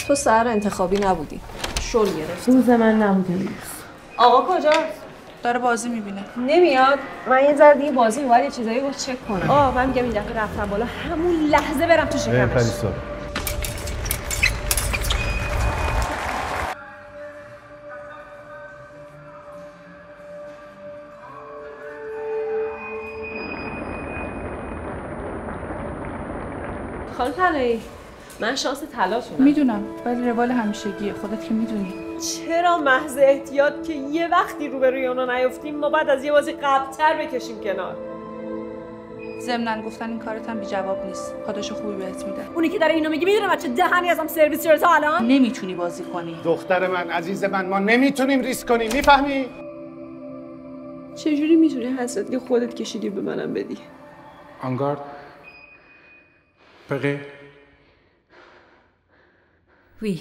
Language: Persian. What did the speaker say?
تو سر انتخابی نبودی. شل گرفت. روز من نبوده. آقا کجاست؟ داره بازی میبینه. نمیاد. من یه ذره دیگه بازی باید یه چیزایی رو چک کنم. من میگم این دفعه رفتم بالا همون لحظه برم تو شکمش. خانم طلایی، من شانس طلاتونم. میدونم ولی روال همیشگیه، خودت که میدونی. چرا محض احتیاط که یه وقتی روبروی اونا نیفتیم ما بعد از یه بازی قبل‌تر بکشیم کنار؟ ضمناً گفتن این کارت هم بی جواب نیست. پاداش خوبی بهت میده. اونی که داره اینو میگه میدونه بچه دهنی ازم سرویس شده تا الان؟ نمیتونی بازی کنی. دختر من، عزیز من، ما نمیتونیم ریسک کنیم، میفهمی؟ چجوری میتونی حسرت که خودت کشیدی به منم بدی؟ انگارد Pareil. Oui.